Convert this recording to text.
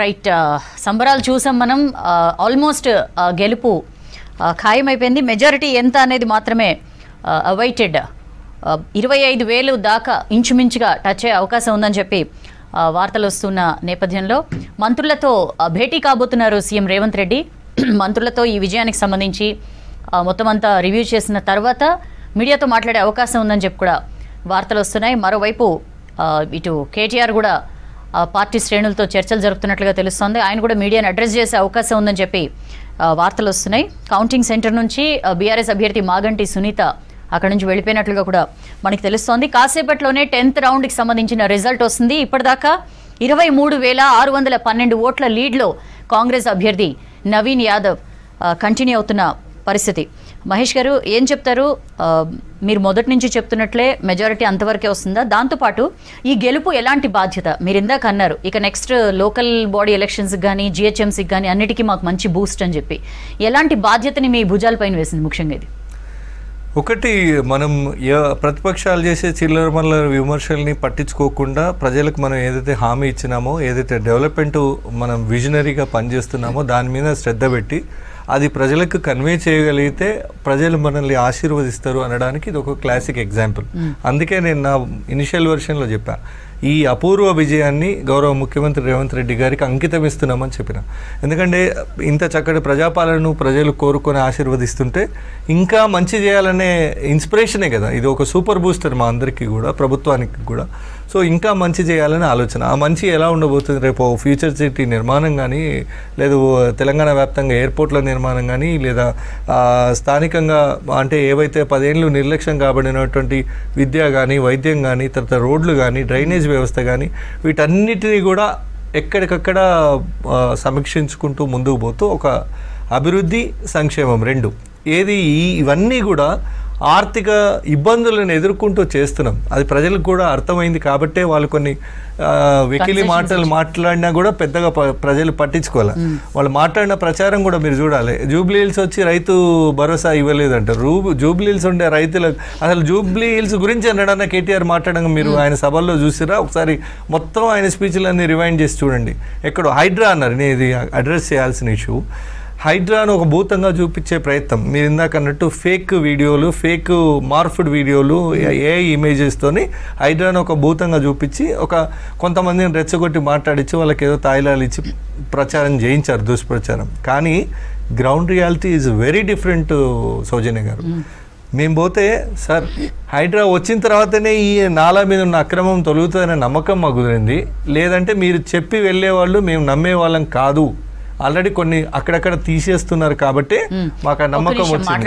right సంబరాలు చూసాం మనం ఆల్మోస్ట్ గెలుపు ఖాయమైపోయింది మెజారిటీ ఎంత అనేది మాత్రమే అవైటెడ్ 25,000 దాకా ఇంచుమించుగా టచ్ అయ్యే అవకాశం ఉందని చెప్పి వార్తలు వస్తున్న నేపథ్యంలో మంత్రులతో భేటీ కాబోతున్నారు సీఎం రేవంత్ రెడ్డి మంత్రులతో ఈ విజయానికి సంబంధించి మొత్తం అంతా రివ్యూ చేసిన తర్వాత మీడియాతో మాట్లాడే అవకాశం ఉందని చెప్పి కూడా వార్తలు వస్తున్నాయి మరోవైపు ఇటు కేటీఆర్ కూడా పార్టీ శ్రేణులతో చర్చలు జరుపుతున్నట్లుగా తెలుస్తోంది ఆయన కూడా మీడియాను అడ్రస్ చేసే అవకాశం ఉందని చెప్పి వార్తలు వస్తున్నాయి కౌంటింగ్ సెంటర్ నుంచి బీఆర్ఎస్ అభ్యర్థి మాగంటి సునీత అక్కడ నుంచి వెళ్ళిపోయినట్లుగా కూడా మనకి తెలుస్తోంది కాసేపట్లోనే 10th రౌండ్కి సంబంధించిన రిజల్ట్ వస్తుంది ఇప్పటిదాకా 23,612 ఓట్ల లీడ్లో కాంగ్రెస్ అభ్యర్థి నవీన్ యాదవ్ కంటిన్యూ అవుతున్న పరిస్థితి మహేష్ గారు ఏం చెప్తారు మీరు మొదటి నుంచి చెప్తున్నట్లే మెజారిటీ అంతవరకే వస్తుందా దాంతోపాటు ఈ గెలుపు ఎలాంటి బాధ్యత మీరు ఇందాక అన్నారు ఇక నెక్స్ట్ లోకల్ బాడీ ఎలక్షన్స్కి కానీ జిహెచ్ఎంసీకి కానీ అన్నిటికీ మాకు మంచి బూస్ట్ అని చెప్పి ఎలాంటి బాధ్యతని మీ భుజాలపైన వేసింది ముఖ్యంగా ఇది ఒకటి మనం ప్రతిపక్షాలు చేసే చిల్లర మల్లర విమర్శల్ని పట్టించుకోకుండా ప్రజలకు మనం ఏదైతే హామీ ఇచ్చినామో ఏదైతే డెవలప్మెంట్ మనం విజనరీగా పనిచేస్తున్నామో దాని మీద శ్రద్ధ పెట్టి అది ప్రజలకు కన్వే చేయగలిగితే ప్రజలు మనల్ని ఆశీర్వదిస్తారు అనడానికి ఇది ఒక క్లాసిక్ ఎగ్జాంపుల్ అందుకే నేను నా ఇనిషియల్ వెర్షన్లో చెప్పాను ఈ అపూర్వ విజయాన్ని గౌరవ ముఖ్యమంత్రి రేవంత్ రెడ్డి గారికి అంకితం ఇస్తున్నామని చెప్పిన ఎందుకంటే ఇంత చక్కటి ప్రజాపాలనను ప్రజలు కోరుకొని ఆశీర్వదిస్తుంటే ఇంకా మంచి చేయాలనే ఇన్స్పిరేషనే కదా ఇది ఒక సూపర్ బూస్టర్ మా అందరికీ కూడా ప్రభుత్వానికి కూడా సో ఇంకా మంచి చేయాలని ఆలోచన ఆ మంచి ఎలా ఉండబోతుంది రేపు ఫ్యూచర్ సిటీ నిర్మాణం కానీ లేదు తెలంగాణ వ్యాప్తంగా ఎయిర్పోర్ట్ల నిర్మాణం కానీ లేదా స్థానికంగా అంటే ఏవైతే 10 ఏళ్ళు నిర్లక్ష్యం కాబడినటువంటి విద్య కానీ వైద్యం కానీ తర్వాత రోడ్లు కానీ డ్రైనేజ్ వ్యవస్థ కానీ వీటన్నిటినీ కూడా ఎక్కడికక్కడ సమీక్షించుకుంటూ ముందుకు పోతూ ఒక అభివృద్ధి సంక్షేమం రెండు ఏది ఇవన్నీ కూడా ఆర్థిక ఇబ్బందులను ఎదుర్కొంటూ చేస్తున్నాం అది ప్రజలకు కూడా అర్థమైంది కాబట్టే వాళ్ళు కొన్ని వెకిలి మాటలు మాట్లాడినా కూడా పెద్దగా ప్రజలు పట్టించుకోవాలి వాళ్ళు మాట్లాడిన ప్రచారం కూడా మీరు చూడాలి జూబ్లీ హిల్స్ వచ్చి రైతు భరోసా ఇవ్వలేదంటారు జూబ్లీ హిల్స్ ఉండే రైతులకు అసలు జూబ్లీ హిల్స్ గురించి అనడాన్న కేటీఆర్ మాట్లాడడం మీరు ఆయన సభల్లో చూసిరా ఒకసారి మొత్తం ఆయన స్పీచ్లన్నీ రివైండ్ చేసి చూడండి ఎక్కడో హైడ్రా అన్నారు నేను ఇది అడ్రస్ చేయాల్సిన ఇష్యూ హైడ్రాను ఒక భూతంగా చూపించే ప్రయత్నం మీరు ఇందాక అన్నట్టు ఫేక్ వీడియోలు ఫేక్ మార్ఫ్డ్ వీడియోలు ఏఐ ఇమేజెస్తోని హైడ్రాను ఒక భూతంగా చూపించి కొంతమందిని రెచ్చగొట్టి మాట్లాడించి వాళ్ళకి ఏదో తాయిలాలు ఇచ్చి ప్రచారం చేయించారు దుష్ప్రచారం కానీ ground reality is very different Soujanya garu మేము పోతే సార్ హైడ్రా వచ్చిన తర్వాతనే ఈ నాలా మీద ఉన్న అక్రమం తొలుగుతుందనే నమ్మకం మాకు కుదిరింది లేదంటే మీరు చెప్పి వెళ్ళేవాళ్ళు మేము నమ్మే వాళ్ళం కాదు ఆల్రెడీ కొన్ని అక్కడక్కడ తీసేస్తున్నారు కాబట్టి మాకు ఆ నమ్మకం వచ్చింది